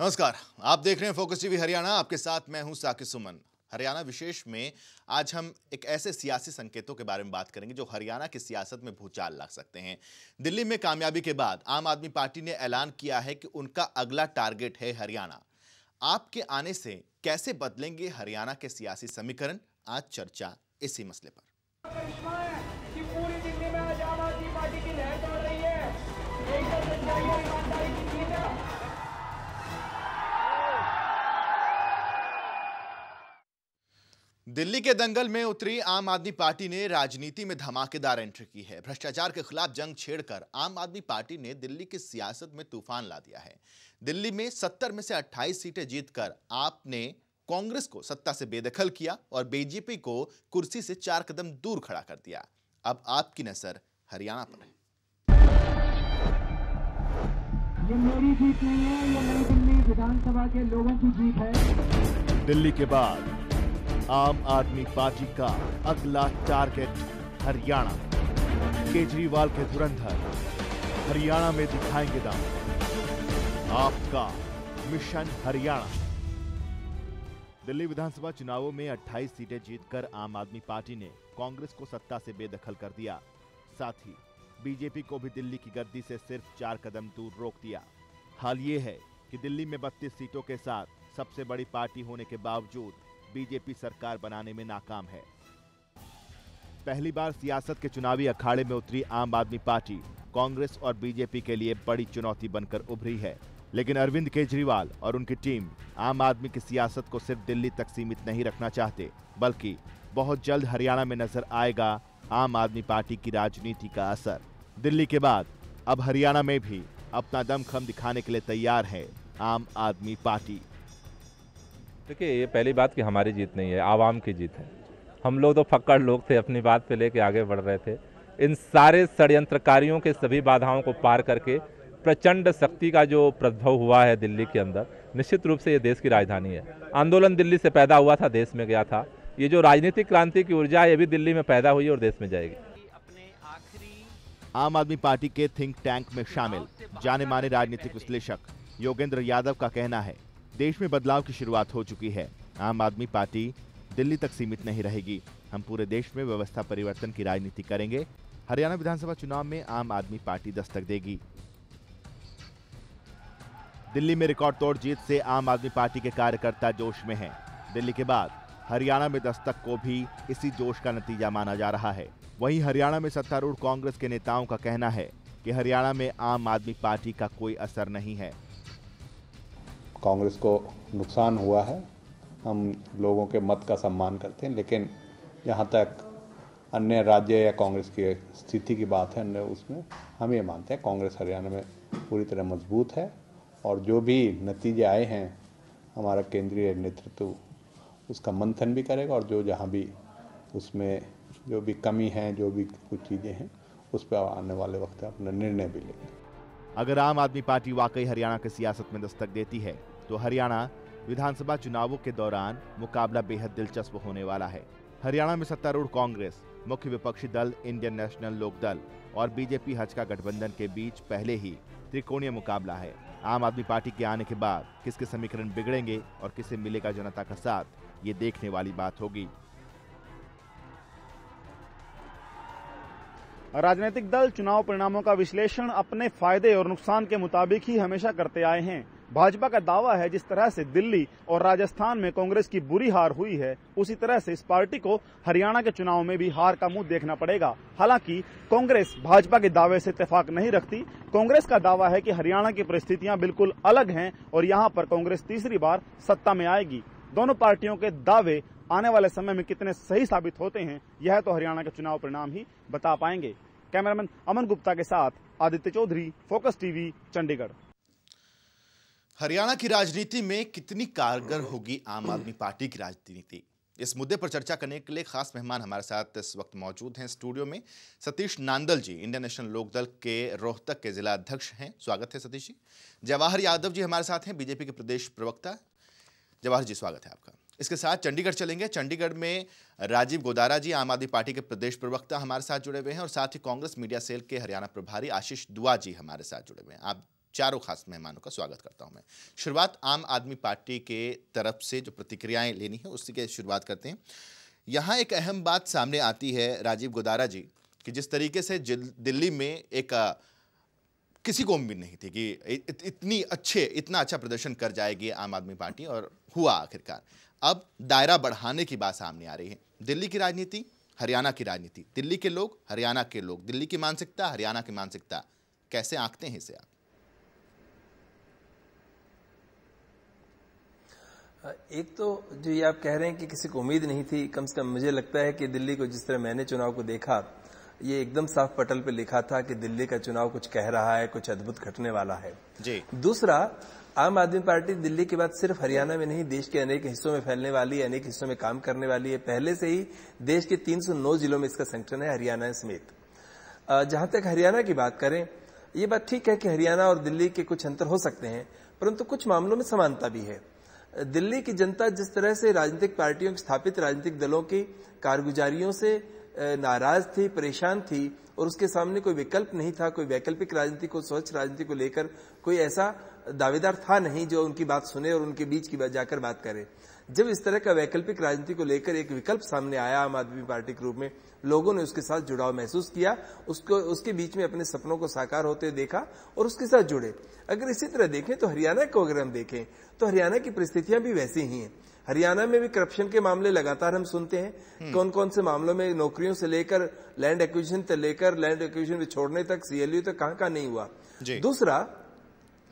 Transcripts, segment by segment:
नमस्कार, आप देख रहे हैं फोकस टीवी हरियाणा। आपके साथ मैं हूं साकिब सुमन। हरियाणा विशेष में आज हम एक ऐसे सियासी संकेतों के बारे में बात करेंगे जो हरियाणा की सियासत में भूचाल ला सकते हैं। दिल्ली में कामयाबी के बाद आम आदमी पार्टी ने ऐलान किया है कि उनका अगला टारगेट है हरियाणा। आपके आने से कैसे बदलेंगे हरियाणा के सियासी समीकरण, आज चर्चा इसी मसले पर। पूरी दिल्ली में आज आम आदमी पार्टी की लहर दौड़ रही है। एकदम सच्चाई और ईमानदारी की जीत है। दिल्ली के दंगल में उतरी आम आदमी पार्टी ने राजनीति में धमाकेदार एंट्री की है। भ्रष्टाचार के खिलाफ जंग छेड़कर आम आदमी पार्टी ने दिल्ली की सियासत में तूफान ला दिया है। दिल्ली में 70 में से 28 सीटें जीतकर आपने कांग्रेस को सत्ता से बेदखल किया और बीजेपी को कुर्सी से 4 कदम दूर खड़ा कर दिया। अब आपकी नजर हरियाणा पर है। ये मेरी जीत नहीं है, ये नई दिल्ली विधानसभा के लोगों की जीत है। दिल्ली के बाद आम आदमी पार्टी का अगला टारगेट हरियाणा। केजरीवाल के धुरंधर हरियाणा में दिखाएंगे दम। आपका मिशन हरियाणा। दिल्ली विधानसभा चुनावों में 28 सीटें जीतकर आम आदमी पार्टी ने कांग्रेस को सत्ता से बेदखल कर दिया। साथ ही बीजेपी को भी दिल्ली की गद्दी से सिर्फ 4 कदम दूर रोक दिया। हाल ये है कि दिल्ली में 32 सीटों के साथ सबसे बड़ी पार्टी होने के बावजूद बीजेपी सरकार बनाने में नाकाम है। पहली बार सियासत के चुनावी अखाड़े में उतरी आम आदमी पार्टी कांग्रेस और बीजेपी के लिए बड़ी चुनौती बनकर उभरी है। लेकिन अरविंद केजरीवाल और उनकी टीम आम आदमी की सियासत को सिर्फ दिल्ली तक सीमित नहीं रखना चाहते, बल्कि बहुत जल्द हरियाणा में नजर आएगा आम आदमी पार्टी की राजनीति का असर। दिल्ली के बाद अब हरियाणा में भी अपना दमखम दिखाने के लिए तैयार है आम आदमी पार्टी। देखिए, ये पहली बात कि हमारी जीत नहीं है, आवाम की जीत है। हम लोग तो फक्कड़ लोग थे, अपनी बात पे लेके आगे बढ़ रहे थे। इन सारे षड्यंत्रकारियों के सभी बाधाओं को पार करके प्रचंड शक्ति का जो प्रभाव हुआ है दिल्ली के अंदर, निश्चित रूप से ये देश की राजधानी है। आंदोलन दिल्ली से पैदा हुआ था, देश में गया था। ये जो राजनीतिक क्रांति की ऊर्जा है, ये भी दिल्ली में पैदा हुई और देश में जाएगी। आम आदमी पार्टी के थिंक टैंक में शामिल जाने माने राजनीतिक विश्लेषक योगेंद्र यादव का कहना है, देश में बदलाव की शुरुआत हो चुकी है। आम आदमी पार्टी दिल्ली तक सीमित नहीं रहेगी। हम पूरे देश में व्यवस्था परिवर्तन की राजनीति करेंगे। हरियाणा विधानसभा चुनाव में आम आदमी पार्टी दस्तक देगी। दिल्ली में रिकॉर्ड तोड़ जीत से आम आदमी पार्टी के कार्यकर्ता जोश में हैं। दिल्ली के बाद हरियाणा में दस्तक को भी इसी जोश का नतीजा माना जा रहा है। वहीं हरियाणा में सत्तारूढ़ कांग्रेस के नेताओं का कहना है कि हरियाणा में आम आदमी पार्टी का कोई असर नहीं है। कांग्रेस को नुकसान हुआ है, हम लोगों के मत का सम्मान करते हैं, लेकिन जहाँ तक अन्य राज्य या कांग्रेस की स्थिति की बात है, अन्य उसमें हम ये मानते हैं कांग्रेस हरियाणा में पूरी तरह मजबूत है और जो भी नतीजे आए हैं हमारा केंद्रीय नेतृत्व उसका मंथन भी करेगा और जो जहाँ भी उसमें जो भी कमी है, जो भी कुछ चीज़ें हैं, उस पर आने वाले वक्त अपना निर्णय भी लेंगे। अगर आम आदमी पार्टी वाकई हरियाणा की सियासत में दस्तक देती है तो हरियाणा विधानसभा चुनावों के दौरान मुकाबला बेहद दिलचस्प होने वाला है। हरियाणा में सत्तारूढ़ कांग्रेस, मुख्य विपक्षी दल इंडियन नेशनल लोक दल और बीजेपी हजका गठबंधन के बीच पहले ही त्रिकोणीय मुकाबला है। आम आदमी पार्टी के आने के बाद किसके समीकरण बिगड़ेंगे और किसे मिलेगा जनता का साथ, ये देखने वाली बात होगी। राजनीतिक दल चुनाव परिणामों का विश्लेषण अपने फायदे और नुकसान के मुताबिक ही हमेशा करते आए हैं। भाजपा का दावा है जिस तरह से दिल्ली और राजस्थान में कांग्रेस की बुरी हार हुई है, उसी तरह से इस पार्टी को हरियाणा के चुनाव में भी हार का मुंह देखना पड़ेगा। हालांकि कांग्रेस भाजपा के दावे से इत्तेफाक नहीं रखती। कांग्रेस का दावा है कि हरियाणा की परिस्थितियां बिल्कुल अलग हैं और यहां पर कांग्रेस तीसरी बार सत्ता में आएगी। दोनों पार्टियों के दावे आने वाले समय में कितने सही साबित होते हैं, यह तो हरियाणा के चुनाव परिणाम ही बता पाएंगे। कैमरामैन अमन गुप्ता के साथ आदित्य चौधरी, फोकस टीवी, चंडीगढ़। हरियाणा की राजनीति में कितनी कारगर होगी आम आदमी पार्टी की राजनीति, इस मुद्दे पर चर्चा करने के लिए खास मेहमान हमारे साथ इस वक्त मौजूद हैं स्टूडियो में। सतीश नांदल जी इंडियन नेशनल लोकदल के रोहतक के जिला अध्यक्ष हैं, स्वागत है सतीश जी। जवाहर यादव जी हमारे साथ हैं, बीजेपी के प्रदेश प्रवक्ता। जवाहर जी स्वागत है आपका। इसके साथ चंडीगढ़ चलेंगे। चंडीगढ़ में राजीव गोदारा जी आम आदमी पार्टी के प्रदेश प्रवक्ता हमारे साथ जुड़े हुए हैं और साथ ही कांग्रेस मीडिया सेल के हरियाणा प्रभारी आशीष दुआ जी हमारे साथ जुड़े हुए हैं। आप चारों खास मेहमानों का स्वागत करता हूं मैं। शुरुआत आम आदमी पार्टी के तरफ से जो प्रतिक्रियाएं लेनी है उसकी के शुरुआत करते हैं। यहाँ एक अहम बात सामने आती है राजीव गोदारा जी कि जिस तरीके से दिल्ली में एक किसी को उम्मीद नहीं थी कि इतना अच्छा प्रदर्शन कर जाएगी आम आदमी पार्टी, और हुआ आखिरकार। अब दायरा बढ़ाने की बात सामने आ रही है। दिल्ली की राजनीति, हरियाणा की राजनीति, दिल्ली के लोग, हरियाणा के लोग, दिल्ली की मानसिकता, हरियाणा की मानसिकता, कैसे आंकते हैं इसे आप? एक तो जो ये आप कह रहे हैं कि किसी को उम्मीद नहीं थी, कम से कम मुझे लगता है कि दिल्ली को जिस तरह मैंने चुनाव को देखा, ये एकदम साफ पटल पे लिखा था कि दिल्ली का चुनाव कुछ कह रहा है, कुछ अद्भुत घटने वाला है जी। दूसरा, आम आदमी पार्टी दिल्ली के बाद सिर्फ हरियाणा में नहीं, देश के अनेक हिस्सों में फैलने वाली है, अनेक हिस्सों में काम करने वाली है। पहले से ही देश के 309 जिलों में इसका संगठन है, हरियाणा समेत। जहां तक हरियाणा की बात करें, ये बात ठीक है कि हरियाणा और दिल्ली के कुछ अंतर हो सकते हैं, परंतु कुछ मामलों में समानता भी है। दिल्ली की जनता जिस तरह से राजनीतिक पार्टियों, स्थापित राजनीतिक दलों की कारगुजारियों से नाराज थी, परेशान थी, और उसके सामने कोई विकल्प नहीं था, कोई वैकल्पिक राजनीति को, स्वच्छ राजनीति को लेकर कोई ऐसा दावेदार था नहीं जो उनकी बात सुने और उनके बीच की बात जाकर बात करे। जब इस तरह का वैकल्पिक राजनीति को लेकर एक विकल्प सामने आया आम आदमी पार्टी के रूप में, लोगों ने उसके साथ जुड़ाव महसूस किया, उसके बीच में अपने सपनों को साकार होते देखा और उसके साथ जुड़े। अगर इसी तरह देखें तो हरियाणा को अगर हम देखें तो हरियाणा की परिस्थितियां भी वैसी ही हैं। हरियाणा में भी करप्शन के मामले लगातार हम सुनते हैं, कौन कौन से मामलों में, नौकरियों से लेकर लैंड एक्विजिशन से लेकर लैंड एक्विजिशन में छोड़ने तक, CLU तक कहां नहीं हुआ। दूसरा,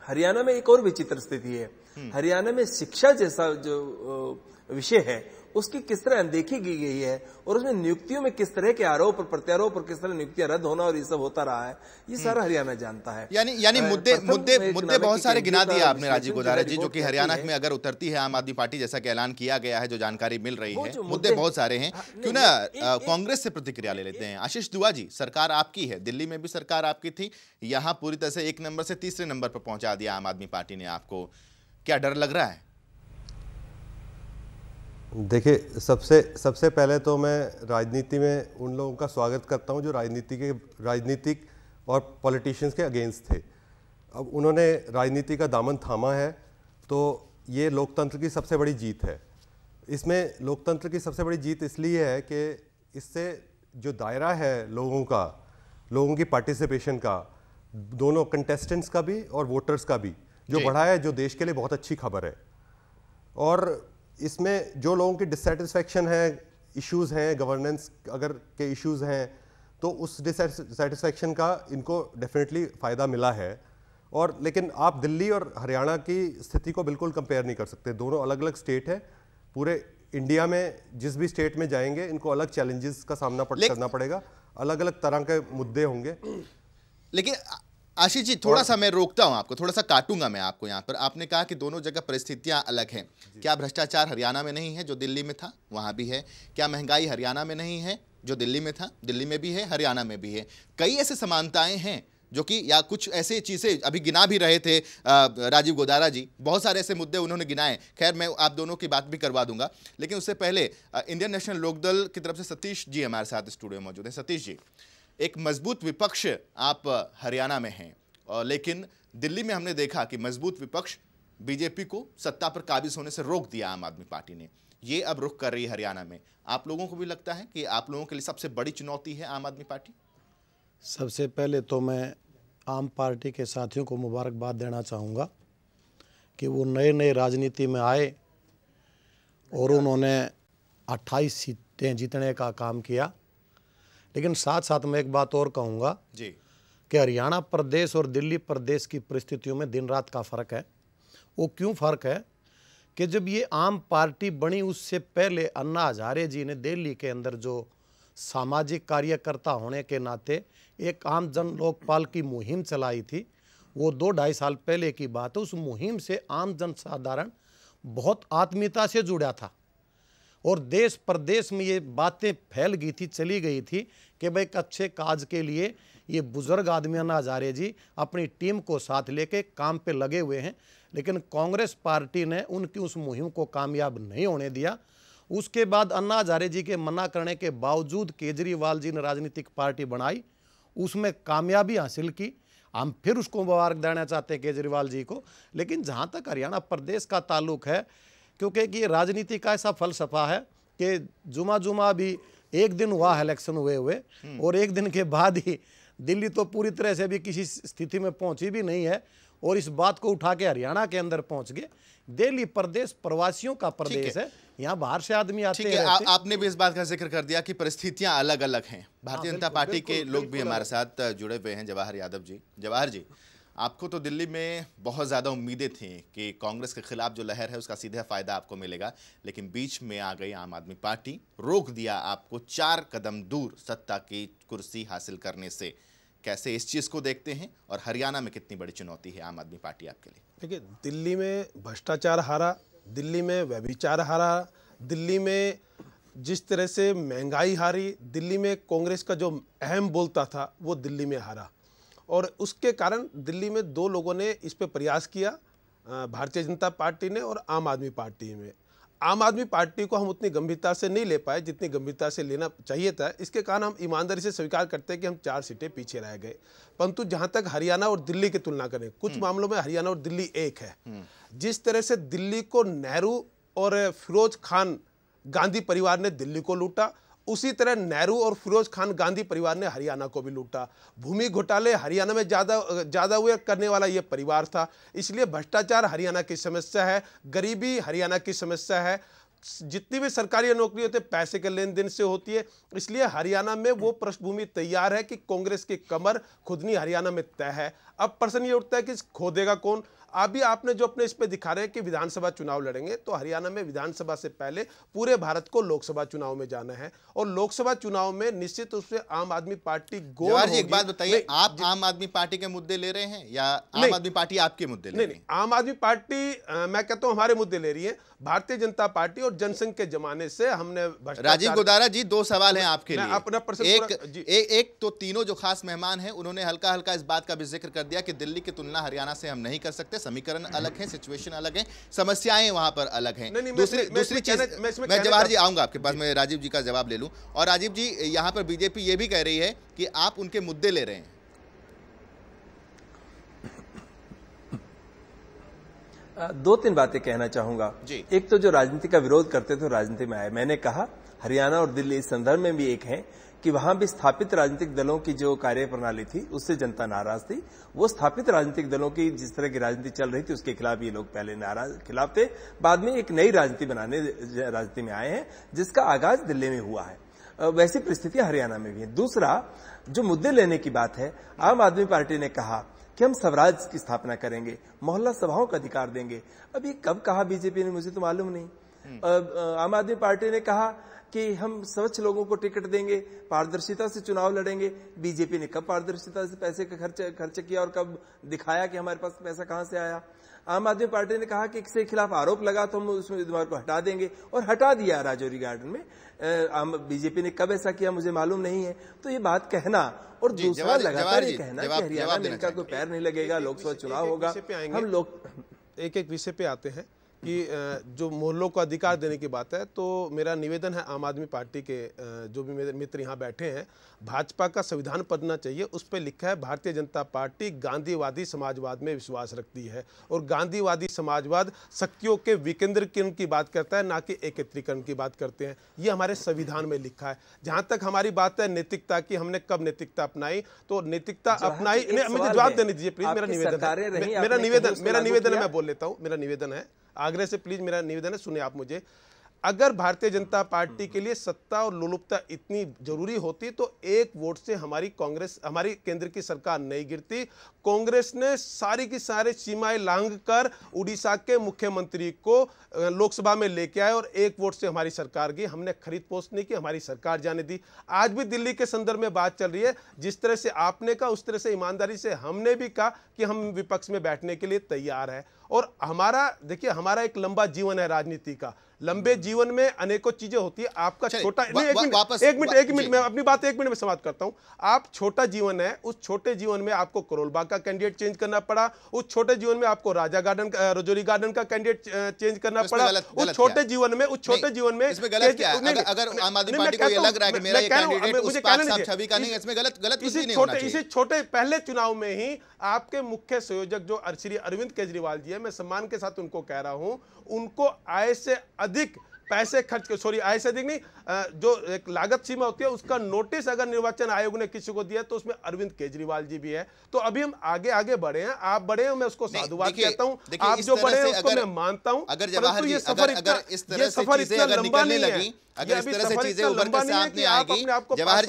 हरियाणा में एक और विचित्र स्थिति है। हरियाणा में शिक्षा जैसा जो विषय है उसकी किस तरह अनदेखी की गई है, और उसमें नियुक्तियों में किस तरह के आरोप और प्रत्यारोप और किस तरह नियुक्तियां रद्द होना और ये सब होता रहा है, ये सारा हरियाणा जानता है। यानी मुद्दे बहुत सारे गिना दिए आपने राजीव गोदारा जी, जो कि हरियाणा में अगर उतरती है आम आदमी पार्टी, जैसा कि ऐलान किया गया है, जो जानकारी मिल रही है, मुद्दे बहुत सारे हैं। क्यों ना कांग्रेस से प्रतिक्रिया ले लेते हैं। आशीष दुआ जी, सरकार आपकी है, दिल्ली में भी सरकार आपकी थी, यहाँ पूरी तरह से 1 नंबर से तीसरे नंबर पर पहुंचा दिया आम आदमी पार्टी ने आपको, क्या डर लग रहा है? देखिए, सबसे पहले तो मैं राजनीति में उन लोगों का स्वागत करता हूं जो राजनीतिक और पॉलिटिशियंस के अगेंस्ट थे। अब उन्होंने राजनीति का दामन थामा है, तो ये लोकतंत्र की सबसे बड़ी जीत है। इसमें लोकतंत्र की सबसे बड़ी जीत इसलिए है कि इससे जो दायरा है लोगों की पार्टिसिपेशन का, दोनों कंटेस्टेंट्स का भी और वोटर्स का भी, जो बढ़ा है, जो देश के लिए बहुत अच्छी खबर है। और इसमें जो लोगों की डिससेटिस्फैक्शन है, इश्यूज हैं, गवर्नेंस अगर के इश्यूज हैं, तो उस डिससेटिस्फैक्शन का इनको डेफिनेटली फ़ायदा मिला है। और लेकिन आप दिल्ली और हरियाणा की स्थिति को बिल्कुल कंपेयर नहीं कर सकते। दोनों अलग अलग स्टेट है। पूरे इंडिया में जिस भी स्टेट में जाएंगे, इनको अलग चैलेंजेस का सामना करना पड़ेगा, अलग अलग तरह के मुद्दे होंगे। लेकिन आशीष जी, थोड़ा सा मैं रोकता हूं आपको, थोड़ा सा काटूंगा मैं आपको यहाँ पर। आपने कहा कि दोनों जगह परिस्थितियां अलग हैं। क्या भ्रष्टाचार हरियाणा में नहीं है जो दिल्ली में था? वहां भी है। क्या महंगाई हरियाणा में नहीं है जो दिल्ली में था? दिल्ली में भी है, हरियाणा में भी है। कई ऐसे समानताएं हैं जो कि, या कुछ ऐसे चीजें अभी गिना भी रहे थे राजीव गोदारा जी, बहुत सारे ऐसे मुद्दे उन्होंने गिनाए। खैर, मैं आप दोनों की बात भी करवा दूंगा, लेकिन उससे पहले इंडियन नेशनल लोकदल की तरफ से सतीश जी हमारे साथ स्टूडियो में मौजूद है। सतीश जी, एक मजबूत विपक्ष आप हरियाणा में हैं, और लेकिन दिल्ली में हमने देखा कि मजबूत विपक्ष बीजेपी को सत्ता पर काबिज होने से रोक दिया आम आदमी पार्टी ने। ये अब रुख कर रही है हरियाणा में। आप लोगों को भी लगता है कि आप लोगों के लिए सबसे बड़ी चुनौती है आम आदमी पार्टी? सबसे पहले तो मैं आम पार्टी के साथियों को मुबारकबाद देना चाहूँगा कि वो नए राजनीति में आए और उन्होंने 28 सीटें जीतने का काम किया। लेकिन साथ साथ मैं एक बात और कहूँगा जी कि हरियाणा प्रदेश और दिल्ली प्रदेश की परिस्थितियों में दिन रात का फ़र्क है। वो क्यों फ़र्क है कि जब ये आम पार्टी बनी, उससे पहले अन्ना हजारे जी ने दिल्ली के अंदर जो सामाजिक कार्यकर्ता होने के नाते एक आम जन लोकपाल की मुहिम चलाई थी, वो 2-2.5 साल पहले की बात है। उस मुहिम से आम जन साधारण बहुत आत्मीयता से जुड़ा था और देश प्रदेश में ये बातें फैल गई थी, चली गई थी कि भाई एक अच्छे काज के लिए ये बुजुर्ग आदमी अन्ना हजारे जी अपनी टीम को साथ लेके काम पे लगे हुए हैं। लेकिन कांग्रेस पार्टी ने उनकी उस मुहिम को कामयाब नहीं होने दिया। उसके बाद अन्ना हजारे जी के मना करने के बावजूद केजरीवाल जी ने राजनीतिक पार्टी बनाई, उसमें कामयाबी हासिल की। हम फिर उसको मुबारक देना चाहते हैं केजरीवाल जी को। लेकिन जहाँ तक हरियाणा प्रदेश का ताल्लुक है, क्योंकि ये राजनीति का ऐसा फलसफा है कि जुमा भी एक दिन हुआ है इलेक्शन हुए और एक दिन के बाद ही दिल्ली तो पूरी तरह से भी किसी स्थिति में पहुंची भी नहीं है, और इस बात को उठा के हरियाणा के अंदर पहुंच गए। दिल्ली प्रदेश प्रवासियों का प्रदेश है, यहाँ बाहर से आदमी आते हैं। आपने भी इस बात का जिक्र कर दिया कि परिस्थितियां अलग अलग हैं। भारतीय जनता पार्टी के लोग भी हमारे साथ जुड़े हुए हैं। जवाहर यादव जी, जवाहर जी, आपको तो दिल्ली में बहुत ज़्यादा उम्मीदें थी कि कांग्रेस के खिलाफ जो लहर है उसका सीधा फायदा आपको मिलेगा, लेकिन बीच में आ गई आम आदमी पार्टी, रोक दिया आपको 4 कदम दूर सत्ता की कुर्सी हासिल करने से। कैसे इस चीज़ को देखते हैं और हरियाणा में कितनी बड़ी चुनौती है आम आदमी पार्टी आपके लिए? देखिए, दिल्ली में भ्रष्टाचार हारा, दिल्ली में व्यभिचार हारा, दिल्ली में जिस तरह से महंगाई हारी, दिल्ली में कांग्रेस का जो अहम बोलता था वो दिल्ली में हारा, और उसके कारण दिल्ली में 2 लोगों ने इस पे प्रयास किया, भारतीय जनता पार्टी ने और आम आदमी पार्टी में। आम आदमी पार्टी को हम उतनी गंभीरता से नहीं ले पाए जितनी गंभीरता से लेना चाहिए था। इसके कारण हम ईमानदारी से स्वीकार करते हैं कि हम 4 सीटें पीछे रह गए। परंतु जहां तक हरियाणा और दिल्ली की तुलना करें, कुछ मामलों में हरियाणा और दिल्ली एक है। जिस तरह से दिल्ली को नेहरू और फिरोज खान गांधी परिवार ने दिल्ली को लूटा, उसी तरह नेहरू और फिरोज खान गांधी परिवार ने हरियाणा को भी लूटा। भूमि घोटाले हरियाणा में ज्यादा हुए करने वाला यह परिवार था। इसलिए भ्रष्टाचार हरियाणा की समस्या है, गरीबी हरियाणा की समस्या है, जितनी भी सरकारी नौकरी होती है पैसे के लेन देन से होती है। इसलिए हरियाणा में वो पृष्ठभूमि तैयार है कि कांग्रेस की कमर खुदनी हरियाणा में तय है। अब प्रश्न ये उठता है कि खोदेगा कौन। अभी आपने जो अपने इस पे दिखा रहे हैं कि विधानसभा चुनाव लड़ेंगे, तो हरियाणा में विधानसभा से पहले पूरे भारत को लोकसभा चुनाव में जाना है, और लोकसभा चुनाव में निश्चित रूप से आम आदमी पार्टी गोल होगी। एक बात बताइए, आप आम आदमी पार्टी के मुद्दे ले रहे हैं या आम आदमी पार्टी आपके मुद्दे ले रही है? आम आदमी पार्टी मैं कहता हूं हमारे मुद्दे ले रही है। भारतीय जनता पार्टी और जनसंघ के जमाने से हमने राजीव गोदारा जी, 2 सवाल हैं आपके लिए। अपना प्रश्न एक तो तीनों जो खास मेहमान हैं उन्होंने हल्का हल्का इस बात का भी जिक्र कर दिया कि दिल्ली की तुलना हरियाणा से हम नहीं कर सकते, समीकरण अलग है, सिचुएशन अलग है, समस्याएं वहां पर अलग हैं। दूसरी चीज, मैं जवाहर जी आऊंगा आपके पास, मैं राजीव जी का जवाब ले लूं। और राजीव जी, यहां पर बीजेपी ये भी कह रही है कि आप उनके मुद्दे ले रहे हैं। 2-3 बातें कहना चाहूंगा। एक तो जो राजनीति का विरोध करते थे राजनीति में आए, मैंने कहा हरियाणा और दिल्ली इस संदर्भ में भी एक है कि वहां भी स्थापित राजनीतिक दलों की जो कार्यप्रणाली थी उससे जनता नाराज थी। वो स्थापित राजनीतिक दलों की जिस तरह की राजनीति चल रही थी उसके खिलाफ ये लोग पहले खिलाफ थे, बाद में एक नई राजनीति बनाने राजनीति में आए हैं जिसका आगाज दिल्ली में हुआ है। वैसी परिस्थितियां हरियाणा में भी है। दूसरा, जो मुद्दे लेने की बात है, आम आदमी पार्टी ने कहा कि हम स्वराज की स्थापना करेंगे, मोहल्ला सभाओं का अधिकार देंगे। अब ये कब कहा बीजेपी ने, मुझे तो मालूम नहीं। आम आदमी पार्टी ने कहा कि हम स्वच्छ लोगों को टिकट देंगे, पारदर्शिता से चुनाव लड़ेंगे। बीजेपी ने कब पारदर्शिता से पैसे का खर्च किया और कब दिखाया कि हमारे पास पैसा कहां से आया? आम आदमी पार्टी ने कहा कि किसी के खिलाफ आरोप लगा तो हम उस उम्मीदवार को हटा देंगे, और हटा दिया राजौरी गार्डन में। बीजेपी ने कब ऐसा किया मुझे मालूम नहीं है। तो ये बात कहना, और दूसरा लगातार ये कहना कि हरियाणा में इनका कोई पैर नहीं लगेगा, लोकसभा चुनाव होगा। हम लोग एक विषय पे आते हैं कि जो मोहल्लों को अधिकार देने की बात है, तो मेरा निवेदन है आम आदमी पार्टी के जो भी मेरे मित्र यहाँ बैठे हैं, भाजपा का संविधान पढ़ना चाहिए। उस पर लिखा है भारतीय जनता पार्टी गांधीवादी समाजवाद में विश्वास रखती है, और गांधीवादी समाजवाद शक्तियों के विकेंद्रीकरण की बात करता है, ना कि एकत्रीकरण की बात करते हैं। ये हमारे संविधान में लिखा है। जहां तक हमारी बात है नैतिकता की, हमने कब नैतिकता अपनाई, तो नैतिकता अपनाई। मुझे जवाब देने दीजिए प्लीज, मेरा निवेदन है, मैं बोल लेता हूँ। मेरा निवेदन है, आग्रह से प्लीज मेरा निवेदन है, सुनिए आप मुझे। अगर भारतीय जनता पार्टी के लिए सत्ता और लोलुपता इतनी जरूरी होती तो 1 वोट से हमारी केंद्र की सरकार नहीं गिरती। कांग्रेस ने सारी की सारी सीमाएं लांघ कर उड़ीसा के मुख्यमंत्री को लोकसभा में लेके आए, और 1 वोट से हमारी सरकार गई। हमने खरीद पोस्ट नहीं की, हमारी सरकार जाने दी। आज भी दिल्ली के संदर्भ में बात चल रही है। जिस तरह से आपने कहा उस तरह से ईमानदारी से हमने भी कहा कि हम विपक्ष में बैठने के लिए तैयार है। और हमारा देखिए, हमारा एक लंबा जीवन है राजनीति का, लंबे जीवन में अनेकों चीजें होती है। आपका छोटा एक मिनट मैं अपनी बात 1 मिनट में समाप्त करता हूं। आप छोटा जीवन है, उस छोटे जीवन में आपको करोलबाग का कैंडिडेट चेंज करना पड़ा, उस छोटे जीवन में आपको राजा गार्डन रजौरी गार्डन का कैंडिडेट चेंज करना पड़ा, उस छोटे जीवन में इसमें गलत क्या है? अगर आम आदमी पार्टी को ये लग रहा है कि मेरा ये कैंडिडेट उस पाक साफ छवि का नहीं है, इसमें गलत कुछ भी नहीं होना चाहिए। इसी छोटे पहले चुनाव में ही आपके मुख्य संयोजक जो श्री अरविंद केजरीवाल जी है, मैं सम्मान के साथ उनको कह रहा हूं, उनको आय से अधिक पैसे खर्च आय से अधिक नहीं, जो एक लागत सीमा होती है उसका नोटिस अगर निर्वाचन आयोग ने किसी को दिया तो उसमें अरविंद केजरीवाल जी भी है। तो अभी हम आगे बढ़े हैं, आप बढ़े हैं, मैं उसको साधुवाद कहता हूं, आप जो बढ़े हैं उसको मैं मानता हूं। अगर जवाहर जी अगर इस तरह से चीजें अगर निकलने लगी, अगर इस तरह से चीजें उभर कर सामने आएगी, जवाहर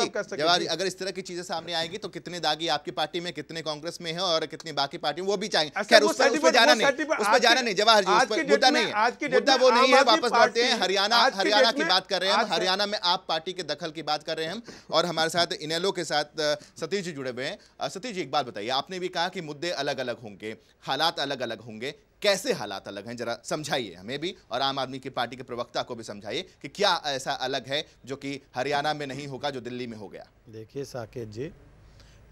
जी अगर इस तरह की चीजें सामने आएगी तो कितने दागी आपकी पार्टी में, कितने कांग्रेस में है और कितनी बाकी पार्टी वो भी चाहेंगे। खैर उस पर जाना नहीं जवाहर जी, उस पर मुद्दा नहीं है, मुद्दा वो नहीं है। वापस लौटते हैं हरियाणा की बात कर रहे हैं हम, हरियाणा में आप पार्टी के दखल की बात कर रहे हैं हम, और हमारे साथ इनेलो के साथ सतीश जी जुड़े हुए हैं। सतीश जी एक बात बताइए, आपने भी कहा कि मुद्दे अलग अलग होंगे, हालात अलग अलग होंगे, कैसे हालात अलग हैं जरा समझाइए हमें भी और आम आदमी की पार्टी के प्रवक्ता को भी समझाइए कि क्या ऐसा अलग है जो कि हरियाणा में नहीं होगा जो दिल्ली में हो गया। देखिए साकेत जी,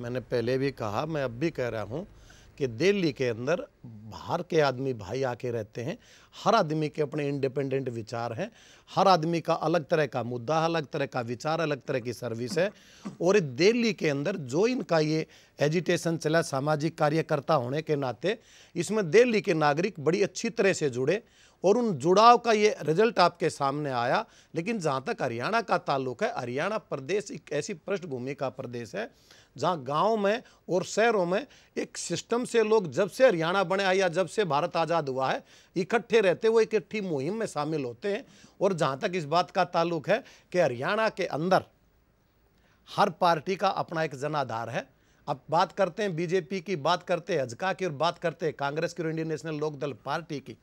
मैंने पहले भी कहा, मैं अब भी कह रहा हूं कि दिल्ली के अंदर बाहर के आदमी भाई आके रहते हैं, हर आदमी के अपने इंडिपेंडेंट विचार हैं, हर आदमी का अलग तरह का मुद्दा, अलग तरह का विचार, अलग तरह की सर्विस है। और दिल्ली के अंदर जो इनका ये एजिटेशन चला सामाजिक कार्यकर्ता होने के नाते, इसमें दिल्ली के नागरिक बड़ी अच्छी तरह से जुड़े और उन जुड़ाव का ये रिजल्ट आपके सामने आया। लेकिन जहाँ तक हरियाणा का ताल्लुक है, हरियाणा प्रदेश एक ऐसी पृष्ठभूमि का प्रदेश है जहाँ गांव में और शहरों में एक सिस्टम से लोग जब से हरियाणा बने या जब से भारत आज़ाद हुआ है इकट्ठे रहते, वो एक इकट्ठी मुहिम में शामिल होते हैं। और जहाँ तक इस बात का ताल्लुक है कि हरियाणा के अंदर हर पार्टी का अपना एक जनाधार है। अब बात करते हैं बीजेपी की, बात करते हैं हजका की और बात करते हैं कांग्रेस की और इंडियन नेशनल लोकदल पार्टी की।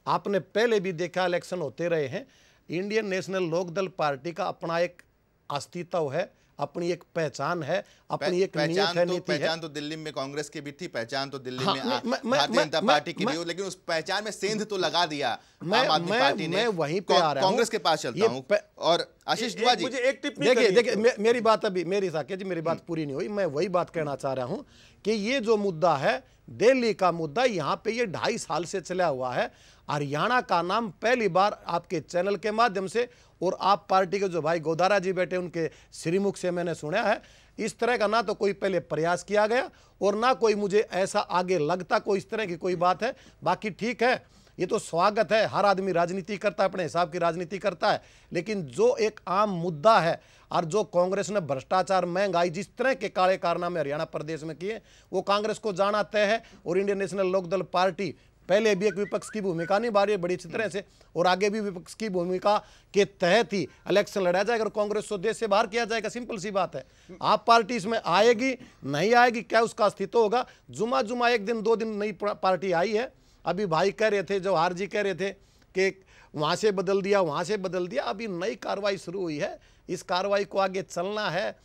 आपने पहले भी देखा, इलेक्शन होते रहे हैं, इंडियन नेशनल लोकदल पार्टी का अपना एक अस्तित्व है, अपनी एक पहचान है, अपनी एक नियत है, नीति है। पहचान तो दिल्ली में कांग्रेस की भी थी, पहचान तो दिल्ली में भारतीय जनता पार्टी की भी हो, लेकिन उस पहचान में सेंध तो लगा दिया आम आदमी पार्टी ने। मैं वहीं पे आ रहा हूं, कांग्रेस के पास चलता हूं। और आशीष दुआ जी, मुझे एक टिप्पणी देखिए मेरी बात अभी, मेरी साकेत जी मेरी बात पूरी नहीं हुई। मैं वही बात कहना चाह रहा हूं कि ये जो मुद्दा है दिल्ली का मुद्दा, यहाँ पे ये 2.5 साल से चला हुआ है। हरियाणा का नाम पहली बार आपके चैनल के माध्यम से और आप पार्टी के जो भाई गोदारा जी बैठे उनके श्रीमुख से मैंने सुना है। इस तरह का ना तो कोई पहले प्रयास किया गया और ना कोई मुझे ऐसा आगे लगता कोई इस तरह की कोई बात है। बाकी ठीक है, ये तो स्वागत है, हर आदमी राजनीति करता है, अपने हिसाब की राजनीति करता है। लेकिन जो एक आम मुद्दा है और जो कांग्रेस ने भ्रष्टाचार, महंगाई, जिस तरह के काले कारनामे हरियाणा प्रदेश में किए, वो कांग्रेस को जाना तय है। और इंडियन नेशनल लोकदल पार्टी पहले भी एक विपक्ष की भूमिका निभा रही है बड़ी अच्छी तरह से, और आगे भी विपक्ष की भूमिका के तहत ही इलेक्शन लड़ा जाएगा और कांग्रेस को देश से बाहर किया जाएगा। सिंपल सी बात है। आप पार्टी इसमें आएगी नहीं आएगी, क्या उसका अस्तित्व होगा? जुमा जुमा 1 दिन 2 दिन नई पार्टी आई है। अभी भाई कह रहे थे, जवाहर जी कह रहे थे कि वहाँ से बदल दिया, वहाँ से बदल दिया। अभी नई कार्रवाई शुरू हुई है, इस कार्रवाई को आगे चलना है।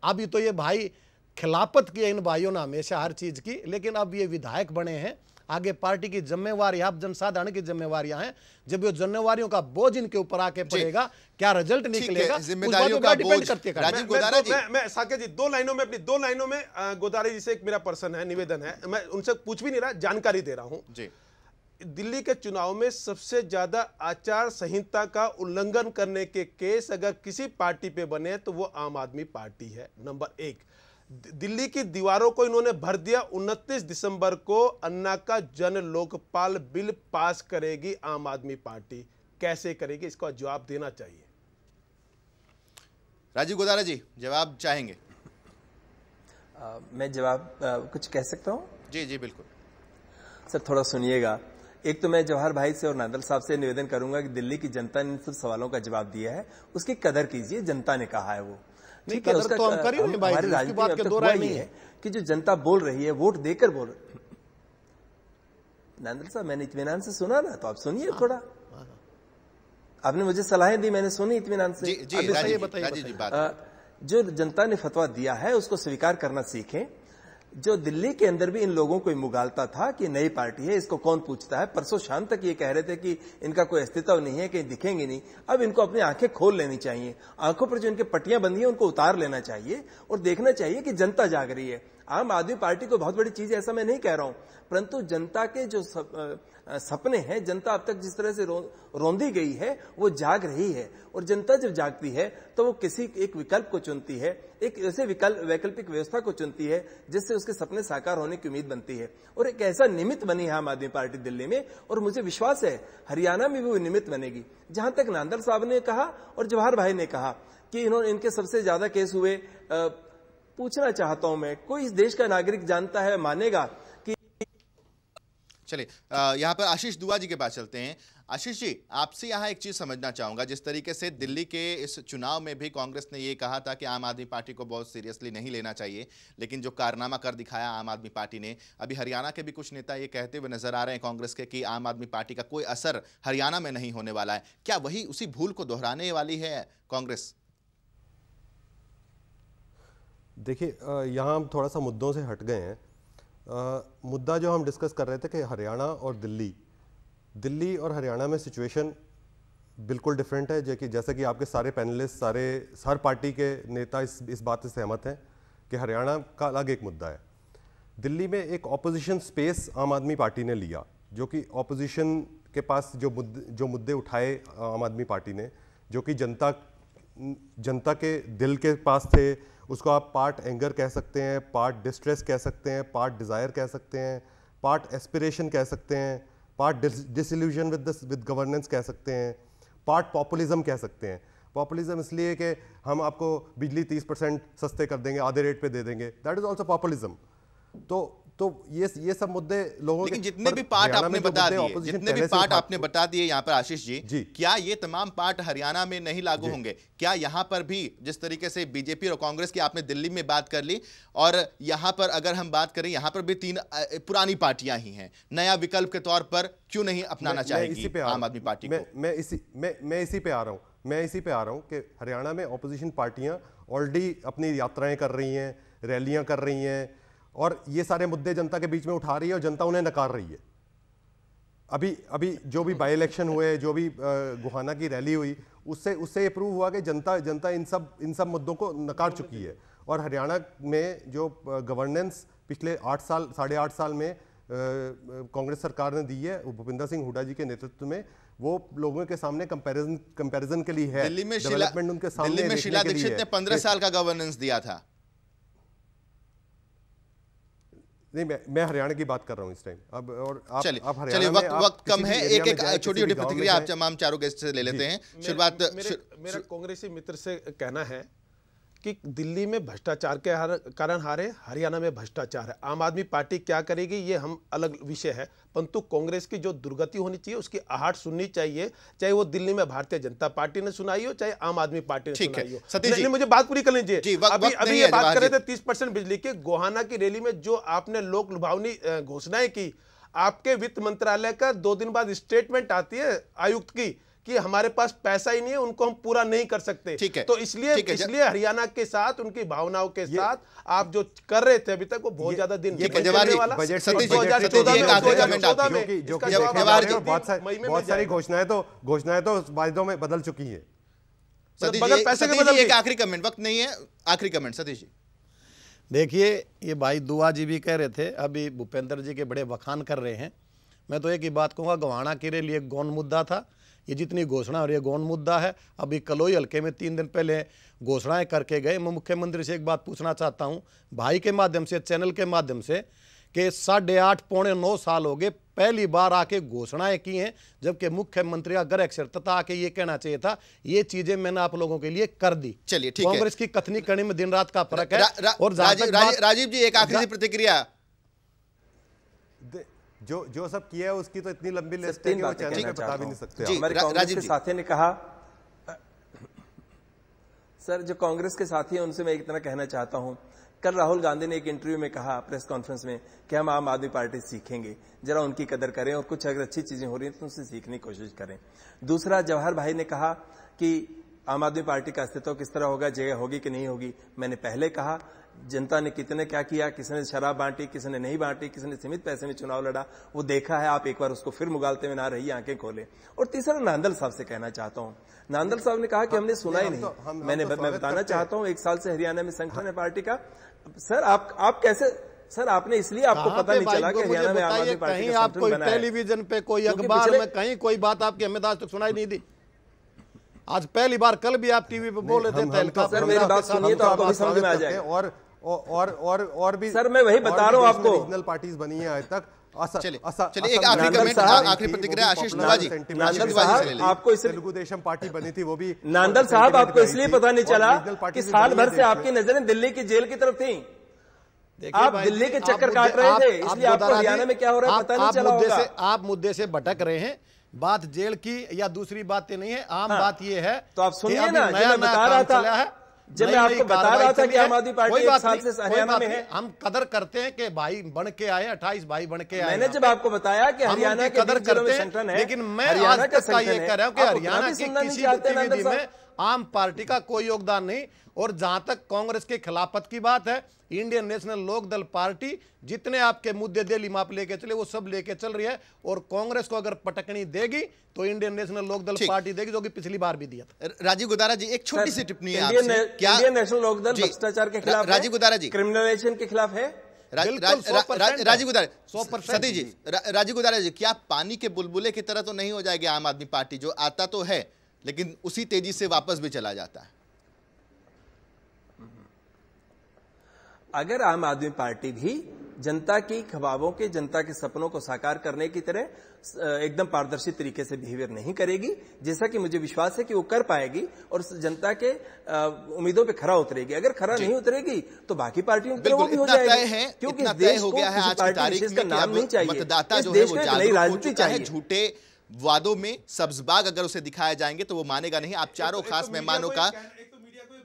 अभी तो ये भाई खिलाफत की है इन भाइयों ने हमेशा हर चीज़ की, लेकिन अब ये विधायक बने हैं, आगे पार्टी की जिम्मेवारी, आप जनसाधारण की जिम्मेवारियां हैं। जब ये जिम्मेवारियों का बोझ इनके ऊपर आके पड़ेगा, क्या रिजल्ट निकलेगा, जिम्मेदारियों का डिपेंड करती है। राजीव गोदारा जी, मैं साकेत जी 2 लाइनों में, अपनी 2 लाइनों में गोदारा जी से एक मेरा प्रश्न है, निवेदन है, मैं उनसे पूछ भी नहीं रहा, जानकारी दे रहा हूं जी। दिल्ली के चुनाव में सबसे ज्यादा आचार संहिता का उल्लंघन करने के केस अगर किसी पार्टी पे बने तो वो आम आदमी पार्टी है। नंबर 1, दिल्ली की दीवारों को इन्होंने भर दिया। 29 दिसंबर को अन्ना का जन लोकपाल बिल पास करेगी आम आदमी पार्टी, कैसे करेगी, इसका जवाब देना चाहिए। राजीव गोदारा जी जवाब चाहेंगे? मैं जवाब कुछ कह सकता हूं? जी जी बिल्कुल सर, थोड़ा सुनिएगा। एक तो मैं जवाहर भाई से और नांदल साहब से निवेदन करूंगा कि दिल्ली की जनता ने इन सब सवालों का जवाब दिया है, उसकी कदर कीजिए। जनता ने कहा है वो ठीक है, उसका तो हम कर ही नहीं भाई, इसकी बात के दो राय नहीं है कि जो जनता बोल रही है वोट देकर बोल रही। नांदल साहब, मैंने इत्मीनान से सुना ना, तो आप सुनिए थोड़ा। आपने मुझे सलाहें दी, मैंने सुनी इत्मीनान से। बताइए। जो जनता ने फतवा दिया है उसको स्वीकार करना सीखें। जो दिल्ली के अंदर भी इन लोगों को मुगालता था कि नई पार्टी है, इसको कौन पूछता है। परसों शाम तक ये कह रहे थे कि इनका कोई अस्तित्व नहीं है, कहीं दिखेंगे नहीं। अब इनको अपनी आंखें खोल लेनी चाहिए, आंखों पर जो इनके पट्टियां बंधी है उनको उतार लेना चाहिए और देखना चाहिए कि जनता जाग रही है। आम आदमी पार्टी को बहुत बड़ी चीज है ऐसा मैं नहीं कह रहा हूं, परंतु जनता के जो सपने हैं, जनता अब तक जिस तरह से रौंदी गई है वो जाग रही है। और जनता जब जागती है तो वो किसी एक विकल्प को चुनती है, एक ऐसे वैकल्पिक व्यवस्था को चुनती है जिससे उसके सपने साकार होने की उम्मीद बनती है। और एक ऐसा निमित्त बनी है आम आदमी पार्टी दिल्ली में, और मुझे विश्वास है हरियाणा में भी वो निमित्त बनेगी। जहां तक नांदल साहब ने कहा और जवाहर भाई ने कहा कि इनके सबसे ज्यादा केस हुए, पूछना चाहता हूं मैं, कोई इस देश का नागरिक जानता है, मानेगा कि। चलिए यहाँ पर आशीष दुआ जी के पास चलते हैं। आशीष जी, आपसे यहाँ एक चीज समझना चाहूंगा, जिस तरीके से दिल्ली के इस चुनाव में भी कांग्रेस ने ये कहा था कि आम आदमी पार्टी को बहुत सीरियसली नहीं लेना चाहिए, लेकिन जो कारनामा कर दिखाया आम आदमी पार्टी ने, अभी हरियाणा के भी कुछ नेता ये कहते हुए नजर आ रहे हैं कांग्रेस के कि आम आदमी पार्टी का कोई असर हरियाणा में नहीं होने वाला है। क्या वही उसी भूल को दोहराने वाली है कांग्रेस? देखिए, यहाँ हम थोड़ा सा मुद्दों से हट गए हैं। मुद्दा जो हम डिस्कस कर रहे थे कि हरियाणा और दिल्ली और हरियाणा में सिचुएशन बिल्कुल डिफरेंट है। जैसे कि आपके सारे पैनलिस्ट, हर पार्टी के नेता इस बात से सहमत हैं कि हरियाणा का अलग एक मुद्दा है। दिल्ली में एक ऑपोजिशन स्पेस आम आदमी पार्टी ने लिया, जो कि ऑपोजिशन के पास जो मुद्दे उठाए आम आदमी पार्टी ने, जो कि जनता के दिल के पास थे, उसको आप पार्ट एंगर कह सकते हैं, पार्ट डिस्ट्रेस कह सकते हैं, पार्ट डिज़ायर कह सकते हैं, पार्ट एस्पिरेशन कह सकते हैं, पार्ट डिसइल्यूजन विद गवर्नेंस कह सकते हैं, पार्ट पॉपुलिज्म कह सकते हैं। पॉपुलिज्म इसलिए कि हम आपको बिजली 30% सस्ते कर देंगे, आधे रेट पे दे देंगे, दैट इज ऑल्सो पॉपुलिज्म। तो ये सब मुद्दे लोगों लेकिन जितने भी पार्ट आपने बता दिए यहाँ पर आशीष जी, क्या ये तमाम पार्ट हरियाणा में नहीं लागू होंगे? क्या यहाँ पर भी जिस तरीके से बीजेपी और कांग्रेस की आपने दिल्ली में बात कर ली, और यहाँ पर अगर हम बात करें, यहाँ पर भी 3 पुरानी पार्टियां ही हैं, नया विकल्प के तौर पर क्यों नहीं अपनाना चाहेगी आम आदमी पार्टी को? मैं इसी पे आ रहा हूँ कि हरियाणा में ऑपोजिशन पार्टियां ऑलरेडी अपनी यात्राएं कर रही हैं, रैलियां कर रही हैं, और ये सारे मुद्दे जनता के बीच में उठा रही है और जनता उन्हें नकार रही है। अभी जो भी बाई इलेक्शन हुए, जो भी गुहाना की रैली हुई, उससे ये प्रूव हुआ कि जनता इन सब मुद्दों को नकार चुकी है। और हरियाणा में जो गवर्नेंस पिछले 8.5 साल में कांग्रेस सरकार ने दी है भूपिंदर सिंह हुड्डा जी के नेतृत्व में, वो लोगों के सामने कंपैरिजन के लिए है। दिल्ली में शीला दीक्षित ने 15 साल का गवर्नेंस दिया था। नहीं, मैं हरियाणा की बात कर रहा हूं इस टाइम। चलिए वक्त कम है, एक छोटी छोटी प्रतिक्रिया आप तमाम चारों गेस्ट से ले लेते हैं। शुरुआत मेरा कांग्रेसी मित्र से कहना है कि दिल्ली में भ्रष्टाचार के कारण हारे, हरियाणा में भ्रष्टाचार है। आम आदमी पार्टी क्या करेगी ये हम अलग विषय है, परंतु कांग्रेस की जो दुर्गति होनी चाहिए उसकी आहट सुननी चाहिए, चाहे वो दिल्ली में भारतीय जनता पार्टी ने सुनाई हो, चाहे आम आदमी पार्टी ने सुनाई हो। नहीं, मुझे बात पूरी कर लीजिए। अभी ये बात कर रहे थे 30% बिजली के, गोहाना की रैली में जो आपने लोक लुभावनी घोषणाएं की, आपके वित्त मंत्रालय का 2 दिन बाद स्टेटमेंट आती है आयुक्त की कि हमारे पास पैसा ही नहीं है, उनको हम पूरा नहीं कर सकते। तो इसलिए हरियाणा के साथ, उनकी भावनाओं के साथ आप जो कर रहे थे अभी तक, वो बहुत ज्यादा दिन बहुत सारी घोषणाएं तो वायदों में बदल चुकी है। एक आखिरी कमेंट, वक्त नहीं है, आखिरी कमेंट सतीश जी। देखिए, ये भाई दुआ जी भी कह रहे थे, अभी भूपेंद्र जी के बड़े बखान कर रहे हैं। मैं तो एक ही बात कहूँगा, गोहाना की रैली एक गौण मुद्दा था, ये जितनी घोषणा और ये गौण मुद्दा है। अभी कलोई हल्के में 3 दिन पहले घोषणाएं करके गए। मैं मुख्यमंत्री से एक बात पूछना चाहता हूं, भाई के माध्यम से, चैनल के माध्यम से, कि 8.5 पौने 9 साल हो गए, पहली बार आके घोषणाएं की हैं, जबकि मुख्यमंत्री का गर्भ अक्षरता आके ये कहना चाहिए था ये चीजें मैंने आप लोगों के लिए कर दी। चलिए ठीक है, कांग्रेस की कथनी करनी में दिन रात का फर्क है। और राजीव जी एक आखिरी प्रतिक्रिया। जो सब किया है उसकी तो इतनी लंबी लिस्ट है कि वो चैनल पे बता भी नहीं सकते। हमारे कांग्रेस के साथी ने कहा, सर जो कांग्रेस के साथी हैं उनसे मैं एक इतना कहना चाहता हूं, कल राहुल गांधी ने एक इंटरव्यू में कहा प्रेस कॉन्फ्रेंस में कि हम आम आदमी पार्टी सीखेंगे, जरा उनकी कदर करें और कुछ अगर अच्छी चीजें हो रही हैं तो उनसे सीखने की कोशिश करें। दूसरा, जवाहर भाई ने कहा कि आम आदमी पार्टी का अस्तित्व किस तरह होगा, जगह होगी कि नहीं होगी। मैंने पहले कहा जनता ने कितने क्या किया, किसी ने शराब बांटी, किसी ने नहीं बांटी, किसी ने सीमित पैसे में चुनाव लड़ा, वो देखा है। आप एक बार उसको फिर मुगालते में ना रहिए, आंखें खोले। और तीसरा नांदल साहब से कहना चाहता हूं, नांदल साहब ने कहा कि हमने सुना ही नहीं। मैं बताना चाहता हूं, 1 साल से हरियाणा में संगठन है पार्टी का। सर आप कैसे, सर आपने इसलिए आपको पता नहीं चला कि हरियाणा में आम आदमी पार्टी का आप कोई टेलीविजन पे, कोई अखबार में कहीं कोई बात आपकी हमें आज तक सुनाई नहीं दी। आज पहली बार, कल भी आप टीवी पे बोल रहे थे। सर मेरी बात सुनिए तो आपको भी समझ में आ जाएगा। और भी सर मैं वही बता रहा हूं आपको, रीजनल पार्टीज बनी है आज तक। चलिए एक आखिरी कमेंट, आखिरी प्रतिक्रिया आशीष नोरा जी। नांदल साहब आपको तेलुगु देशम पार्टी बनी थी, वो भी नांदल साहब आपको इसलिए पता नहीं चला कि साल भर से आपकी नजरें दिल्ली की जेल की तरफ थी। आप दिल्ली के चक्कर काट रहे थे, इसलिए आपको हरियाणा में क्या हो रहा है पता नहीं चला होगा। आप मुद्दे से भटक रहे हैं। बात जेल की या दूसरी बातें नहीं है, आम बात ये है। तो आप सुनिए ना, जब मैं बता रहा था, जब मैं आपको बता रहा था कि आम आदमी पार्टी 1 साल से हरियाणा में है। हम कदर करते हैं कि भाई बन के आए, 28 भाई बन के आए। मैंने जब आपको बताया कि हरियाणा के कदर करते संगठन है, लेकिन मैं आज तक का ये कह रहा हूं कि हरियाणा की किसी गतिविधि में आम पार्टी का कोई योगदान नहीं। और जहां तक कांग्रेस के खिलाफत की बात है, इंडियन नेशनल लोक दल पार्टी जितने आपके मुद्दे दिल्ली में आप लेके चले वो सब लेके चल रही है। और कांग्रेस को अगर पटकनी देगी तो इंडियन नेशनल लोक दल पार्टी देगी, जो कि पिछली बार भी दिया था। राजीव गुदारा जी एक छोटी सी टिप्पणी है आपसे। क्या इंडियन नेशनल लोक दल भ्रष्टाचार के खिलाफ, राजीव गुदारा जी क्रिमिनलाइजेशन के खिलाफ है? राजीव गुदारा, सतीश जी, राजीव गुदारा जी, क्या पानी के बुलबुले की तरह तो नहीं हो जाएगी आम आदमी पार्टी? जो आता तो है लेकिन उसी तेजी से वापस भी चला जाता है। अगर आम आदमी पार्टी भी जनता की ख्वाबों के, जनता के सपनों को साकार करने की तरह एकदम पारदर्शी तरीके से बिहेवियर नहीं करेगी, जैसा कि मुझे विश्वास है कि वो कर पाएगी और जनता के उम्मीदों पे खरा उतरेगी। अगर खरा नहीं उतरेगी तो बाकी पार्टियों की वो भी हो जाएगी, क्योंकि देश हो गया है आज की तारीख में नाम नहीं चाहिए, मतदाता जो है वो जागरूक हो चुका है। झूठे वादों में सब्जबाग अगर उसे दिखाए जाएंगे तो वो मानेगा नहीं। आप चारों खास मेहमानों का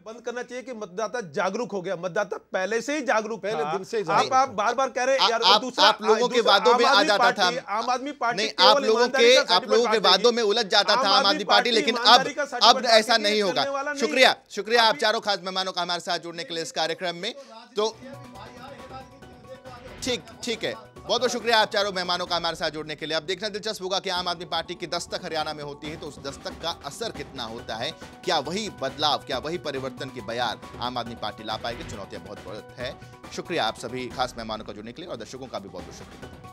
बंद करना चाहिए कि मतदाता जागरूक हो गया। मतदाता पहले से ही जागरूक, पहले दिन से आप बार-बार कह रहे हैं यार, आप लोगों के वादों में आ जाता था आम आदमी पार्टी, नहीं आप लोगों के वादों में उलझ जाता था आम आदमी पार्टी, लेकिन अब ऐसा नहीं होगा। शुक्रिया आप चारों खास मेहमानों का हमारे साथ जुड़ने के लिए इस कार्यक्रम में। तो ठीक है, बहुत बहुत शुक्रिया आप चारों मेहमानों का हमारे साथ जुड़ने के लिए। अब देखना दिलचस्प होगा कि आम आदमी पार्टी की दस्तक हरियाणा में होती है तो उस दस्तक का असर कितना होता है। क्या वही बदलाव, क्या वही परिवर्तन की बयार आम आदमी पार्टी ला पाएगी? चुनौतियां बहुत है। शुक्रिया आप सभी खास मेहमानों का जुड़ने के लिए और दर्शकों का भी बहुत बहुत शुक्रिया।